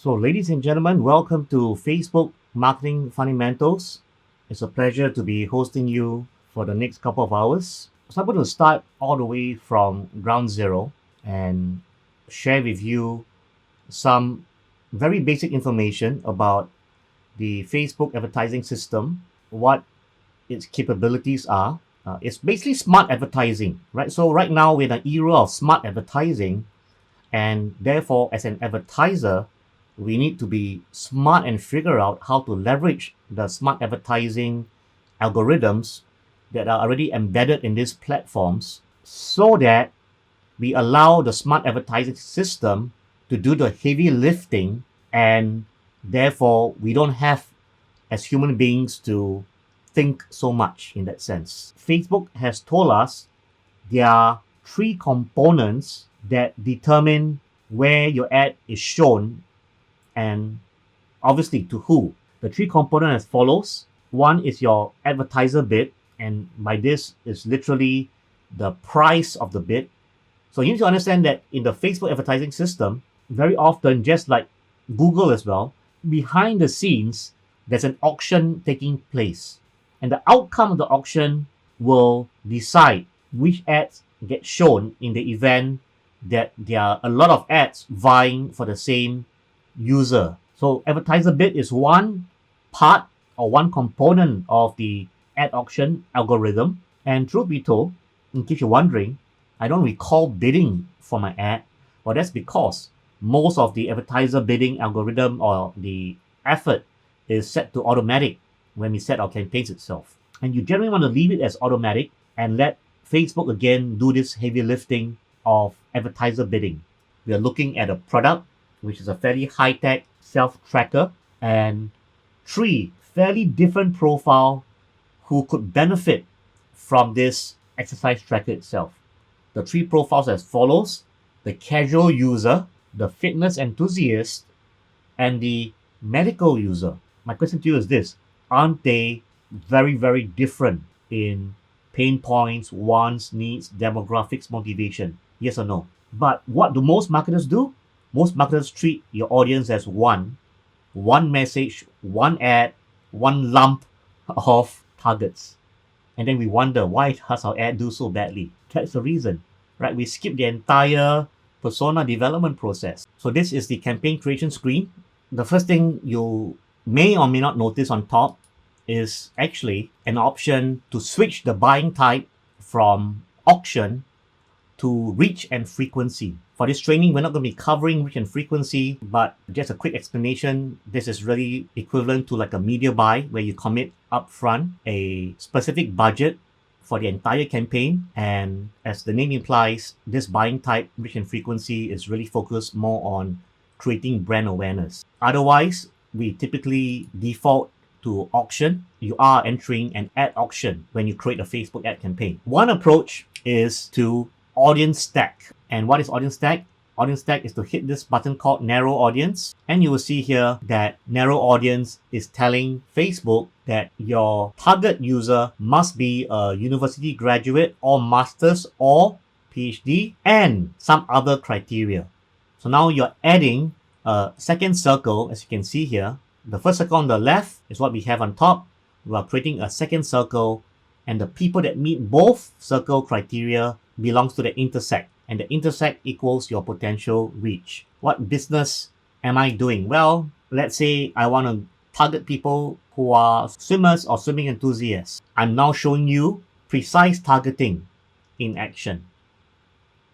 So, ladies and gentlemen, welcome to Facebook Marketing Fundamentals. It's a pleasure to be hosting you for the next couple of hours. So, I'm going to start all the way from ground zero and share with you some very basic information about the Facebook advertising system, what its capabilities are. It's basically smart advertising, right? So, right now, we're in an era of smart advertising, and therefore, as an advertiser, we need to be smart and figure out how to leverage the smart advertising algorithms that are already embedded in these platforms so that we allow the smart advertising system to do the heavy lifting, and therefore we don't have as human beings to think so much in that sense. Facebook has told us there are three components that determine where your ad is shown and obviously to who. The three components as follows. One is your advertiser bid, and by this is literally the price of the bid. So you need to understand that in the Facebook advertising system, very often, just like Google as well, behind the scenes, there's an auction taking place. And the outcome of the auction will decide which ads get shown in the event that there are a lot of ads vying for the same user. So advertiser bid is one part or one component of the ad auction algorithm. And truth be told, in case you're wondering, I don't recall bidding for my ad. Well, that's because most of the advertiser bidding algorithm or the effort is set to automatic when we set our campaigns itself. And you generally want to leave it as automatic and let Facebook again do this heavy lifting of advertiser bidding. We are looking at a product which is a fairly high-tech self-tracker, and three fairly different profile who could benefit from this exercise tracker itself. The three profiles as follows: the casual user, the fitness enthusiast, and the medical user. My question to you is this: aren't they very, very different in pain points, wants, needs, demographics, motivation? Yes or no? But what do most marketers do? Most marketers treat your audience as one message, one ad, one lump of targets. And then we wonder, why does our ad do so badly? That's the reason, right? We skip the entire persona development process. So this is the campaign creation screen. The first thing you may or may not notice on top is actually an option to switch the buying type from auction to reach and frequency. For this training, we're not going to be covering reach and frequency, but just a quick explanation. This is really equivalent to like a media buy where you commit upfront a specific budget for the entire campaign. And as the name implies, this buying type, reach and frequency, is really focused more on creating brand awareness. Otherwise, we typically default to auction. You are entering an ad auction when you create a Facebook ad campaign. One approach is to audience stack. And what is audience stack? Audience stack is to hit this button called narrow audience. And you will see here that narrow audience is telling Facebook that your target user must be a university graduate or master's or PhD and some other criteria. So now you're adding a second circle, as you can see here. The first circle on the left is what we have on top. We are creating a second circle, and the people that meet both circle criteria belongs to the intersect, and the intersect equals your potential reach. What business am I doing? Well, let's say I want to target people who are swimmers or swimming enthusiasts. I'm now showing you precise targeting in action.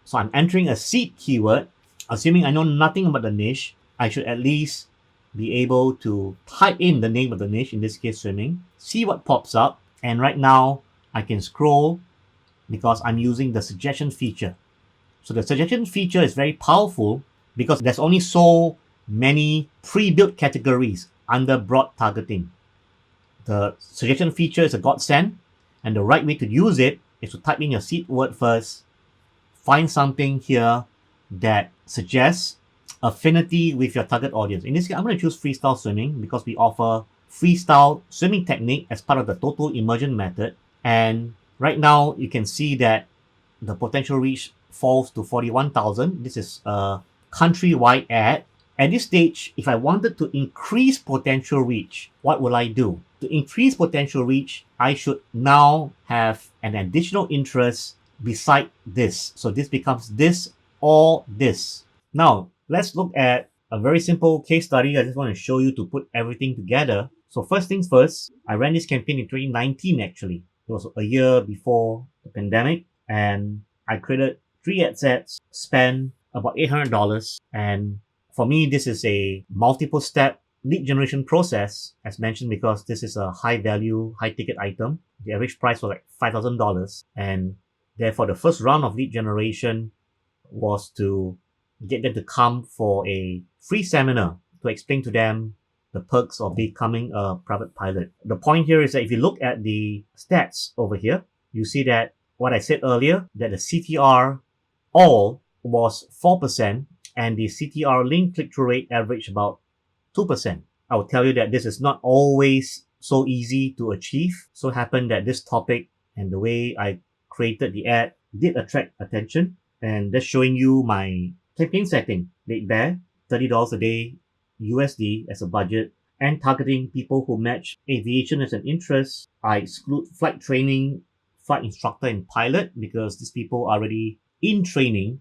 So I'm entering a seed keyword. Assuming I know nothing about the niche, I should at least be able to type in the name of the niche, in this case swimming, see what pops up, and right now I can scroll because I'm using the suggestion feature. So the suggestion feature is very powerful because there's only so many pre-built categories under broad targeting. The suggestion feature is a godsend, and the right way to use it is to type in your seed word first, find something here that suggests affinity with your target audience. In this case, I'm going to choose freestyle swimming because we offer freestyle swimming technique as part of the total immersion method. And right now you can see that the potential reach falls to 41,000. This is a countrywide ad, At this stage, if I wanted to increase potential reach, what will I do? To increase potential reach, I should now have an additional interest beside this. So this becomes this or this. Now, let's look at a very simple case study. I just want to show you to put everything together. So first things first, I ran this campaign in 2019 actually. It was a year before the pandemic, and I created 3 ad sets, spent about $800, and for me, this is a multiple step lead generation process, as mentioned, because this is a high value, high ticket item. The average price was like $5,000. And therefore, the first round of lead generation was to get them to come for a free seminar to explain to them the perks of becoming a private pilot. The point here is that if you look at the stats over here, you see that what I said earlier, that the CTR all was 4%, and the CTR link click-through rate averaged about 2%. I will tell you that this is not always so easy to achieve. So it happened that this topic and the way I created the ad did attract attention, and that's showing you my campaign setting. Laid bare, $30 a day USD as a budget, and targeting people who match aviation as an interest. I exclude flight training, flight instructor, and pilot because these people are already in training,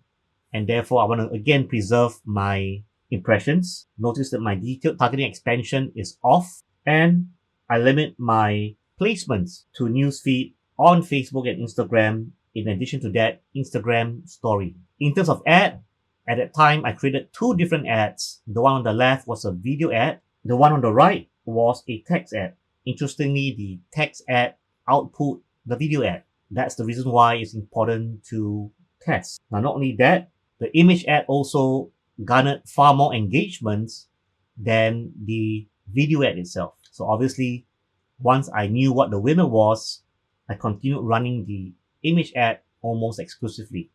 and therefore I want to again preserve my impressions. Notice that my detailed targeting expansion is off, and I limit my placements to newsfeed on Facebook and Instagram. In addition to that, Instagram story. In terms of ad, at that time I created 2 different ads. The one on the left was a video ad. The one on the right was a text ad. Interestingly, the text ad output the video ad. That's the reason why it's important to test. Now, not only that, the image ad also garnered far more engagements than the video ad itself. So obviously, once I knew what the winner was, I continued running the image ad almost exclusively.